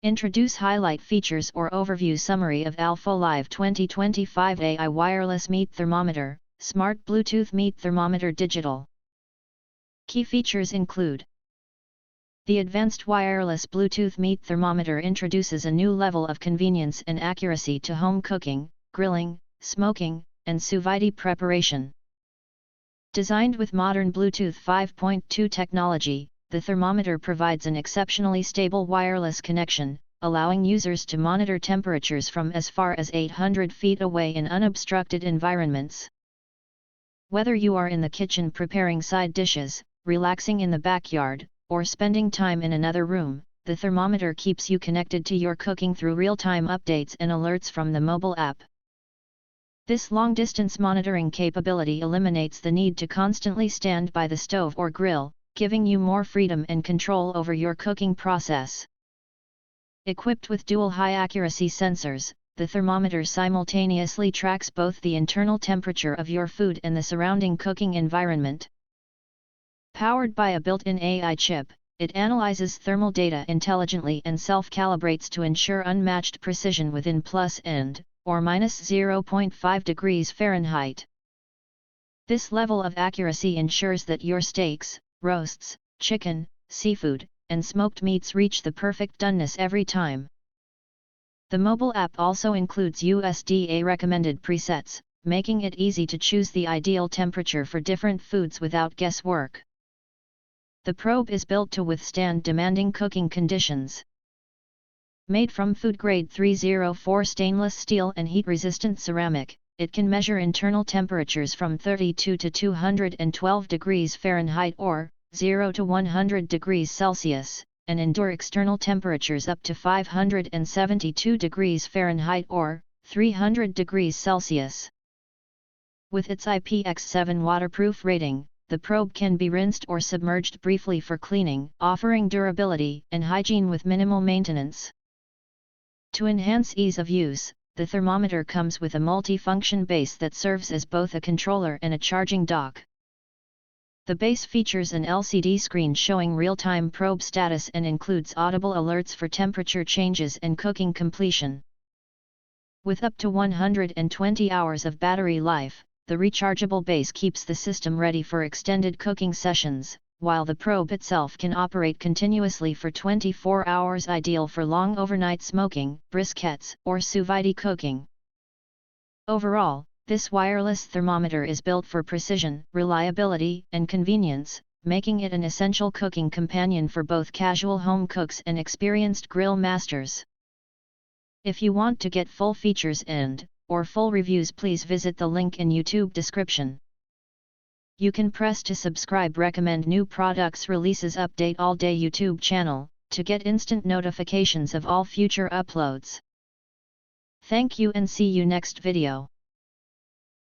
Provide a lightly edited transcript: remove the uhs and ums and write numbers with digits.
Introduce highlight features or overview summary of Alfolive 2025 AI Wireless Meat Thermometer, Smart Bluetooth Meat Thermometer Digital. Key features include: the advanced wireless Bluetooth meat thermometer introduces a new level of convenience and accuracy to home cooking, grilling, smoking, and sous-vide preparation. Designed with modern Bluetooth 5.2 technology, the thermometer provides an exceptionally stable wireless connection, allowing users to monitor temperatures from as far as 800 feet away in unobstructed environments. Whether you are in the kitchen preparing side dishes, relaxing in the backyard, or spending time in another room, the thermometer keeps you connected to your cooking through real-time updates and alerts from the mobile app. This long-distance monitoring capability eliminates the need to constantly stand by the stove or grill, giving you more freedom and control over your cooking process. Equipped with dual high-accuracy sensors, the thermometer simultaneously tracks both the internal temperature of your food and the surrounding cooking environment. Powered by a built-in AI chip, it analyzes thermal data intelligently and self-calibrates to ensure unmatched precision within plus and, or minus 0.5 degrees Fahrenheit. This level of accuracy ensures that your steaks, roasts, chicken, seafood, and smoked meats reach the perfect doneness every time. The mobile app also includes USDA recommended presets, making it easy to choose the ideal temperature for different foods without guesswork. The probe is built to withstand demanding cooking conditions. Made from food-grade 304 stainless steel and heat-resistant ceramic, it can measure internal temperatures from 32 to 212 degrees Fahrenheit or 0 to 100 degrees Celsius, and endure external temperatures up to 572 degrees Fahrenheit or 300 degrees Celsius. With its IPX7 waterproof rating, the probe can be rinsed or submerged briefly for cleaning, offering durability and hygiene with minimal maintenance. To enhance ease of use, the thermometer comes with a multi-function base that serves as both a controller and a charging dock. The base features an LCD screen showing real-time probe status and includes audible alerts for temperature changes and cooking completion. With up to 120 hours of battery life, the rechargeable base keeps the system ready for extended cooking sessions, while the probe itself can operate continuously for 24 hours, ideal for long overnight smoking, briskets, or sous-vide cooking. Overall, this wireless thermometer is built for precision, reliability, and convenience, making it an essential cooking companion for both casual home cooks and experienced grill masters. If you want to get full features or full reviews, please visit the link in YouTube description. You can press to subscribe, recommend new products releases, update all day YouTube channel, to get instant notifications of all future uploads. Thank you and see you next video.